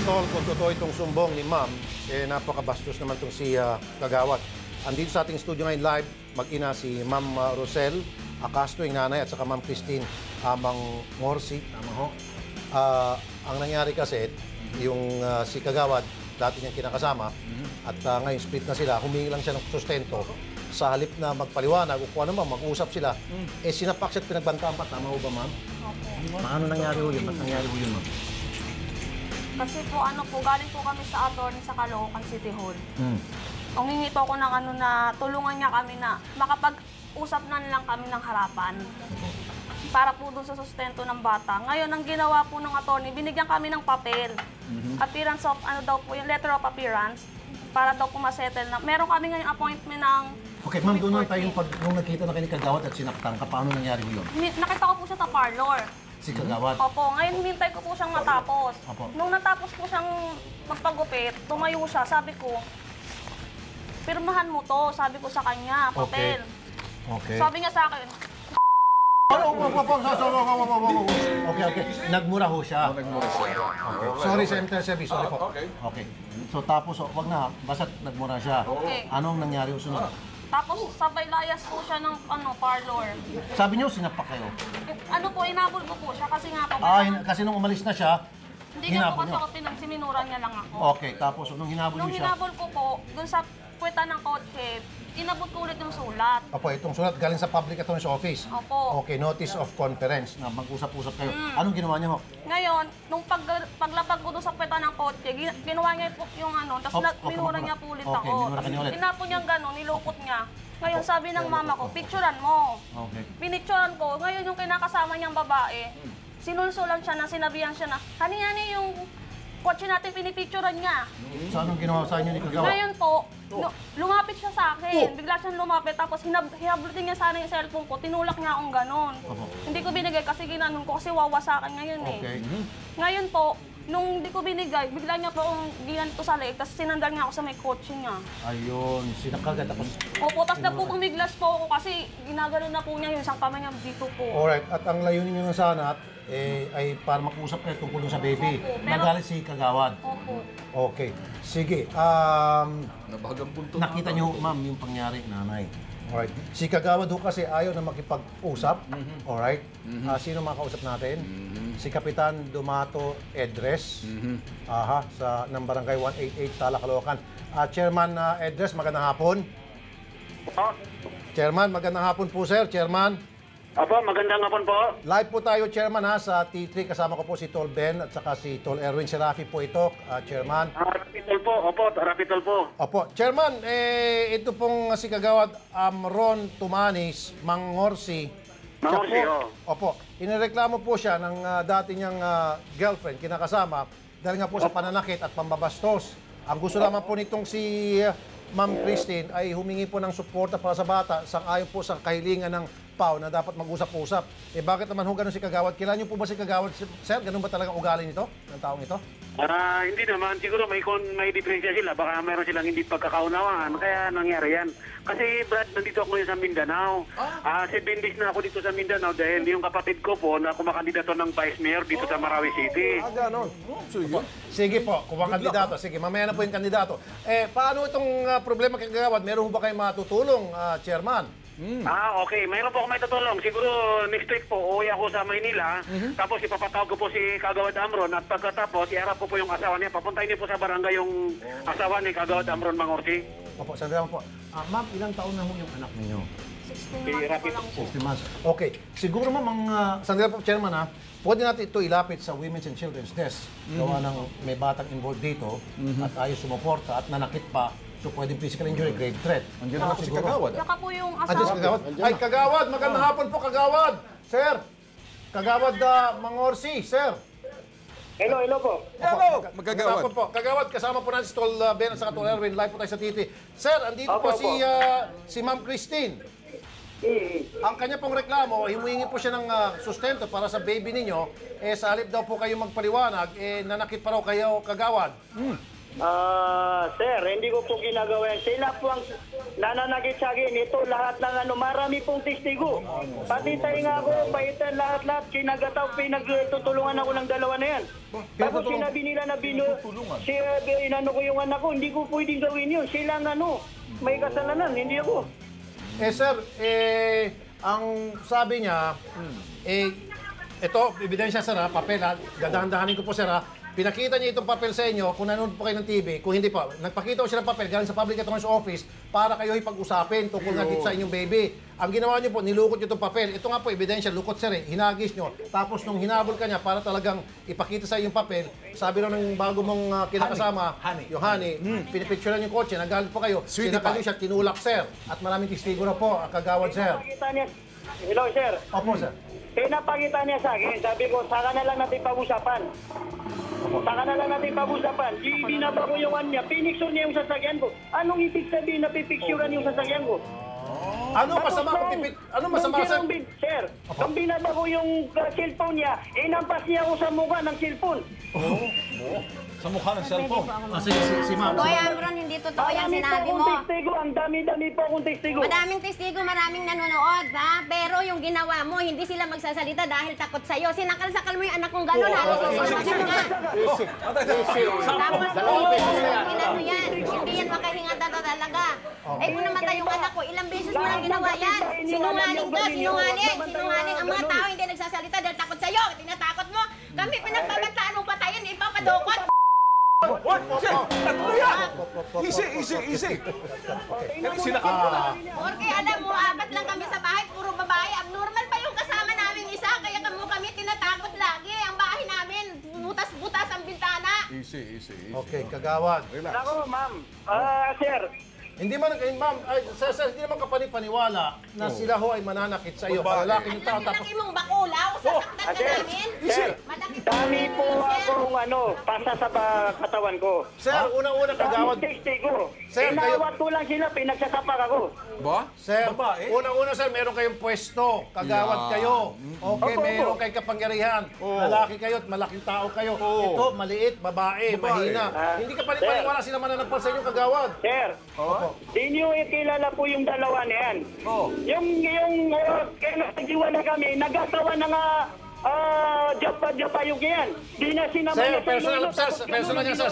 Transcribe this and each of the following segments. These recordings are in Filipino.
Tol, kung totoo itong sumbong ni Ma'am, napakabastos naman itong si Kagawad. Andito sa ating studio ngayon live, mag-ina si Ma'am Rosel Acastro, yung nanay, at saka Ma'am Christine Amang Morsi. Tama ho. Ang nangyari kasi, yung si Kagawad, dati niyang kinakasama, at ngayon split na sila, humingi lang siya ng sustento. Sa halip na magpaliwanag o kung ano man, mag-usap sila, sinapak siya at pinagbantaan pa. Tama ho ba, Ma'am? Opo. Paano nangyari ho yun? Ba't nangyari ho yun, Ma'am? Kasi po, galing po kami sa attorney sa Caloocan City Hall. Humingi po ako ng na tulungan niya kami na makapag-usap na lang kami ng harapan. Para po doon sa sustento ng bata. Ngayon, ang ginawa po ng attorney, binigyan kami ng papel. Appearance of, yung letter of appearance, para daw po masettle na. Meron kami ngayon appointment ng... Okay, Ma'am, doon lang tayo nung nakita na kayo ni Kagawad at sinaktan ka, paano nangyari ho yun? Nakita ko po siya sa parlor. Si Kagawad? Opo, ngayon hintay ko po siyang matapos. Opo. Nung natapos po siyang magpagupit, tumayo siya, sabi ko, pirmahan mo to, sabi ko sa kanya, papel. Okay. Sabi niya sa akin, Okay. Nagmura ho siya. Nagmura siya. Okay. Sorry sa interservice, sorry po. Okay. Okay. So tapos, wag na, basta't nagmura siya. Okay. Anong nangyari ho sunod? tapos sabay layas po siya ng parlor. Sabi niyo, sinapak kayo? Inabol ko po siya kasi nga po. Kasi nung umalis na siya, Hindi nga po hinabol kasi niyo. ako sinimura niya lang ako. Okay, tapos nung hinabol Nung niyo siya, hinabol ko po, dun sa puweta ng kotse, inabot ko ulit yung sulat. Opo, itong sulat galing sa Public Attorney's Office. Opo. Okay, notice of conference na mag-usap-usap kayo. Anong ginawa niyo ho? Ngayon, nung paglapag ko doon sa puweta ng kotse, ginawa niya po yung tapos minura niya po ulit Okay, ako. minura ka niya ulit. Tinapon niya gano'n, nilukot niya. Ngayon, sabi ng mama ko, picturean mo. Okay. Pinicturean ko. Ngayon, yung kinakasama niyang babae, sinulsulan siya na, sinabihan siya na, hani-hani yung kotse natin, pinipicturean niya. So anong ginawa sa inyo ni Kagawad? Ngayon po, lumapit siya sa akin. Bigla siyang lumapit, tapos hinablutin niya sana yung cellphone ko, tinulak niya akong ganon. Hindi ko binigay kasi ginanon ko kasi wawa sa akin ngayon eh. Okay. Ngayon po, nung hindi ko binigay, bigla niya po akong ginanto sa leeg, tapos sinandal niya ako sa may kotse niya. Ayun, sinakagad tapos... Opo, tapos nagpupumiglas po ako kasi ginagano na po niya yung isang kamay niya dito po. Alright, at ang layunin niyo ng sana ay para mag-usap kayo tungkol dun sa baby. Opo, pero- Nagalit si Kagawad. Opo. Okay. Sige, Nabahagang punto. nakita niyo, ma'am, yung pangyari, nanay. Alright. Si Kagawad ho kasi ayaw na makipag-usap. Alright. Sino makausap natin? Si Kapitan Dumato Edres. Sa ng Barangay 188 Tala, Caloocan. Chairman Edres, magandang hapon. Chairman, magandang hapon po, sir. Chairman. Apo, magandang hapon po. Live po tayo, Chairman, sa T3. Kasama ko po si Tol Ben at saka si Tol Erwin Serafi po ito, Chairman. Rapitol po. Opo, Rapitol po. Opo. Chairman, ito pong si Kagawad Ron Tumanis, Mangorsi. Mangorsi, Siya oo. Opo. Inireklamo po siya ng dati niyang girlfriend, kinakasama, dahil nga po sa pananakit at pambabastos. Ang gusto lamang po nitong si Ma'am Christine ay humingi po ng suporta para sa bata, sang-ayon po sa kahilingan ng PAW na dapat mag-usap-usap. Bakit naman ho ganun si Kagawad? Kilala niyo po ba si Kagawad, sir? Ganun ba talaga ugali nito, ng taong ito? Hindi naman. Siguro may diferensya sila. Baka meron silang hindi pagkakaunawaan. Kaya nangyari yan. Kasi Brad, nandito ako ngayon sa Mindanao. 7 days na ako dito sa Mindanao dahil yung kapatid ko po na kumakandidato ng Vice Mayor dito sa Marawi City. Ganon. Sige po, kung ang kandidato. Sige, mamaya na po yung kandidato. Paano itong problema kay Kagawad? Meron ba kayong matutulong, Chairman? Okay. Mayroon po ako may tutulong. Siguro next week po, uuwi ako sa Maynila. Tapos ipapatawag ko po si Kagawad Amron. At pagkatapos, iharap ko po yung asawa niya. Papuntahin niyo po sa barangay yung asawa ni Kagawad Amron Mangorsi. Opo, sandali lang po. Ma'am, ilang taon na ho yung anak ninyo? 16 months pa lang po. 60 months. Okay. Siguro ma'am, sandali lang po, Chairman pwede natin ito ilapit sa Women's and Children's Desk. Gawa ng may batang involved dito at ayaw sumuporta at nanakit pa. So, pwedeng physical injury, grave threat. Andiyan naman si Kagawad. Saka po yung Andiyan si asawa. Kagawad. Ay, Kagawad! Magandang hapon po, Kagawad! Sir! Kagawad Mangorsi, sir! Hello po. Magandang Magagawad. hapon po. Kagawad, kasama po natin si Tol Ben at saka Tol Erwin. Live po tayo sa TT. Sir, andito po Opo, si Ma'am Christine. Ang kanya pong reklamo, himuhingi po siya ng sustento para sa baby ninyo. Sa halip daw po kayo magpaliwanag, nanakit pa raw kayo, Kagawad. Sir, hindi ko po ginagawa yan. Sila po ang nananagit sa akin. Ito lahat ng marami pong testigo. Pati tayo nga ako, paitan lahat-lahat. Kinagataw, pinagtutulungan ako ng dalawa na yan. Tapos sinabi nila na inano ko yung anak ko, hindi ko pwedeng gawin yun. Sila ang may kasalanan, hindi ako. Sir, ang sabi niya, ito, ebidensya sir ha, papel ha, dadahan-dahanin ko po sir ha. Pinakita niya itong papel sa inyo kung nanonood po kayo ng TV. Kung hindi pa, nagpakita ko siya ng papel galing sa Public Attorney's Office para kayo ipag-usapin tungkol nga dito sa inyong baby. Ang ginawa niyo po, nilukot niyo itong papel. Ito nga po, ebidensya, lukot sir eh, hinagis niyo. Tapos nung hinabol ka niya para talagang ipakita sa inyong papel, sabi raw ng bago mong kinakasama, yung honey, pinipicturean yung kotse, nagalit po kayo. Sinakal niyo siya, tinulak sir. At maraming testigo na po, kagawad sir. Hello, sir. Opo sir. Pinapakita niya sa akin, sabi ko, saka na lang natin pag-usapan. Saka na lang natin pag-usapan. Binaba ko yung niya, pinicture niya yung sasakyan ko. Anong ibig sabihin na pipicturean yung sasakyan ko? Ano masama kung ano masama sir? Sir, kung binaba ko yung cellphone niya, inampas niya ako sa mukha ng cellphone. Sa mukha ng cellphone. Si ma'am. Kuya Amron, hindi totoo yung Marami sinabi po mo. akong testigo, ang dami-dami po akong testigo. Madaming testigo, maraming nanonood, ha? Pero yung ginawa mo, hindi sila magsasalita dahil takot sa'yo. Sinakal-sakal mo yung anak kong gano'n, halos susunod ka. Tapos, inano yan. Hindi yan makahinga talaga. Eh, kung namatay yung anak ko, ilang beses mo lang ginawa yan. Sinungaling ka, sinungaling. Sinungaling. Ang mga tao hindi nagsasalita dahil takot sa'yo. Tinatakot mo. Kami pinagbabantaan mo patayin, ipapadukot. Ano yan? Easy. Sinakal mo na. Porque alam mo, apat lang kami sa bahay, puro babae. Abnormal pa yung kasama namin isa, kaya kami tinatakot lagi. Ang bahay namin, butas-butas ang bintana. Easy. Okay, kagawad. Ako, ma'am. Sir, Hindi man, ma'am, sir, hindi naman kapanipaniwala na sila ho ay mananakit sa iyo. Lalaki yung tao, Ang tapos laki mong bakulaw, sasaktan ka namin. sir, Malaki dami po sir. akong pasa sa katawan ko. Sir, unang-una kagawad. Daming testigo. Sir, kayo- Inawat ko lang sila, pinagsasapak ako. Ba? Sir, Babae? unang-una sir, meron kayong pwesto. Kagawad Yeah. kayo. Okay, Opo, meron opo. kayong kapangyarihan. Lalaki kayo at malaking tao kayo. Ito, maliit, babae, mahina. Hindi ka panipaniwala sila mananakpal sa inyo, kagawad. Sir, di niyo kilala po yung dalawa na yan. Yung kaya na kami, nagagawa na nga japa yung yan. Di na sinama Sir, niya sa personal, lolo, sir, tapos personal yan, sir,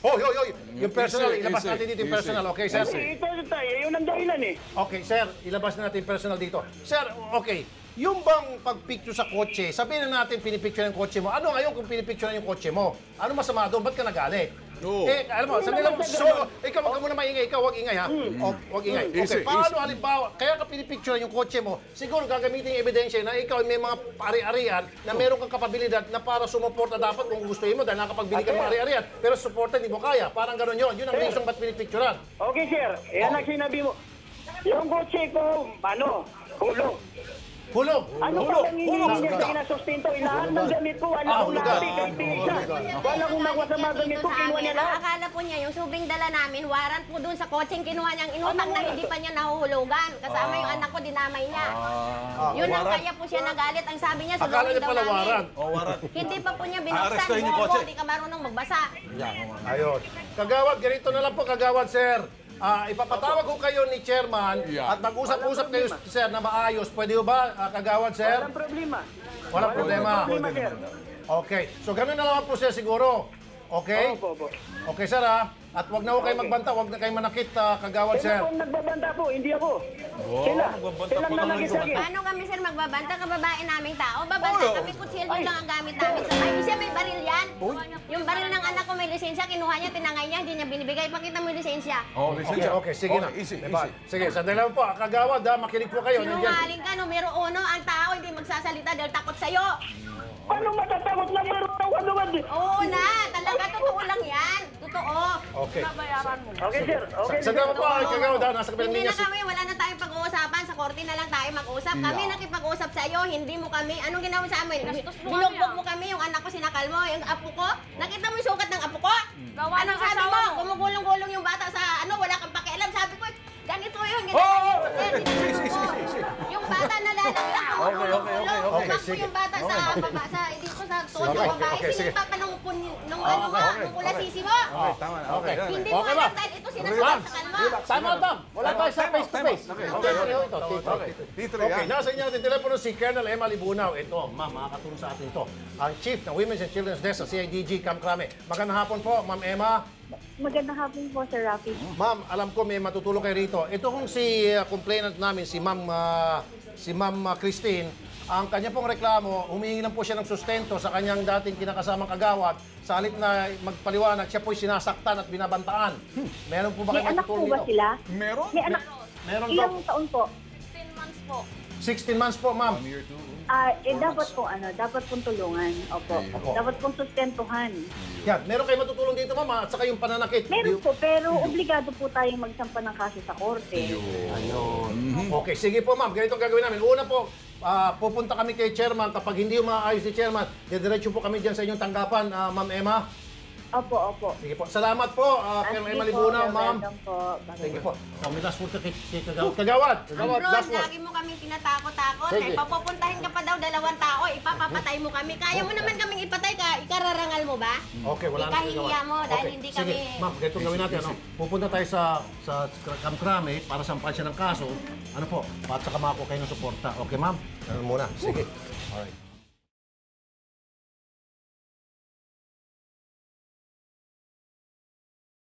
Hoy. Yung personal, ilabas natin dito yung personal, okay, sir? Ito tayo, yun ang dahilan eh. Okay, sir, ilabas na natin yung personal dito. Sir, okay, yung bang pagpicture sa kotse, sabihin na natin pinipicture yung kotse mo, ano ngayon kung pinipicture yung kotse mo? Ano masama doon? Ba't ka nagalit? Alam mo, sandali lang, ikaw wag ka muna maingay, ikaw wag ingay ha. Wag ingay. Okay, paano halimbawa, kaya ka pinipicture yung kotse mo, siguro gagamitin yung ebidensya na ikaw may mga ari-arian na meron kang kapabilidad na para sumuporta dapat kung gustuhin mo dahil nakapagbili ka ng mga ari-arian, pero suporta hindi mo kaya. Parang gano'n yun ang reason ba't pinipicturean. Okay, sir. Yan ang sinabi mo. Yung kotse ko, hulog. Hulog! Ano pa lang hinihingi niya kinasustento? Lahat ng gamit ko, wala akong nabi kahit isa. Wala akong nakuha sa mga gamit ko, kinuha niya lahat. Akala po niya, yung subing dala namin, warrant po dun sa kotseng kinuha niyang inutang na hindi pa niya nahuhulugan. Kasama yung anak ko, dinamay niya. Yun ang kaya po siya nagalit. Ang sabi niya, Akala sulungin niya daw pala namin. warrant. Hindi pa po niya binuksan. Aarestuhin yung kotse. Hindi ka marunong magbasa. Ayun. Kagawad, ganito na lang po, kagawad, sir. Ipapatawag ko kayo ni Chairman at mag-usap-usap kayo, sir, na maayos. Pwede ba, kagawad, sir? Walang problema. Walang problema. Sir. Okay. So, ganun na lang po, sir, siguro. Okay? Opo. Okay, sir, ha? At wag na ho kayo magbanta, wag na kayo manakit, kagawad, Sila sir. po ang nagbabanta po, hindi ako. Sila. Silang nanakit sa akin. Paano kami, sir, magbabanta? Kababae naming tao. Babanta kami, kutsilyo lang ang gamit namin sa bahay. Siya may baril yan. Yung baril ng anak ko may lisensya, kinuha niya, tinangay niya, hindi niya binibigay. Pakita mo yung lisensya. Okay, sige na. Easy. Diba? Sige, sandali lang po. Kagawad, makinig po kayo. Nandiyan. Sinungaling ka, numero uno, ang tao hindi magsasalita dahil takot sa'yo. Paano matatakot na meron ako naman? Oo na, talaga, totoo lang yan. Totoo. Okay. Babayaran mo. Okay, sir. Okay. Sandali lang po, kagawad, nasa kabilang Hindi linya na kami, wala na tayong pag-uusapan. Sa korte na lang tayo mag-usap. Kami nakipag-usap sa iyo, hindi mo kami. Anong ginawa sa amin? Binugbog mo kami, yung anak ko sinakal mo, yung apo ko. Nakita mo yung sukat ng apo ko? Gawa ng Anong sabi asawa mo? mo. Gumugulong-gulong yung bata sa wala kang pakialam. Sabi ko, ganito yung ginagawa mo. Yung bata nalalaglag, gumugulong-gulong. Okay, Tumakbo sige. yung bata sa baba, dito sa todo Okay, babae. okay, sige. Sinipa pa nung ano mo, yung kula sisi mo. Okay, tama na. Okay. Hindi mo Okay, alam ma'am. dahil ito sinasaksakan mo. Time out, ma'am. Wala tayo sa face-to-face. Tito, Okay, yan. nasa inyo natin telepono si Colonel Emma Libunaw. Ito, ma'am, makakatulong sa atin ito. Ang Chief ng Women's and Children's Desk sa CIDG Camp Crame. Magandang hapon po, Ma'am Emma. Magandang hapon po, Sir Rafi. Ma'am, alam ko may matutulong kayo rito. Ito kung si complainant namin, si Ma'am Christine, ang kanya pong reklamo, humihingi lang po siya ng sustento sa kanyang dating kinakasamang kagawad. Sa halip na magpaliwanag, siya po'y sinasaktan at binabantaan. Meron po ba May kayo anak po matutulong ba dito? sila? Meron? May anak. Meron po. Ilang taon po? 10 months po. 16 months po, ma'am. Dapat po dapat pong tulungan. Opo. Dapat pong sustentuhan. Yan, meron kayo matutulong dito, ma'am, at saka yung pananakit. Meron po, pero obligado po tayong magsampa ng kaso sa korte. Okay, sige po, ma'am. Ganito ang gagawin namin. Una po, pupunta kami kay Chairman. Kapag hindi maayos si Chairman, didiretso po kami dyan sa inyong tanggapan, Ma'am Emma. Opo, opo. Sige po. Salamat po, Colonel Emma Libunaw, ma'am. Po. Sige po. Kami last word kay Kagawad. Kagawad, Bro, last word. lagi mo kaming tinatakot-takot. Sige. Eh, papupuntahin ka pa daw 2 tao, ipapapatay mo kami. Kaya mo naman kaming ipatay ka, ikararangal mo ba? Okay, wala na Ikahihiya mo dahil hindi Sige, kami... ma'am, ganito ang gawin natin. Ano? Pupunta tayo sa Camp Crame para sampahan siya ng kaso. Ano po? At saka makakuha kayo ng suporta. Okay, ma'am? Ganun muna. Sige. Alright.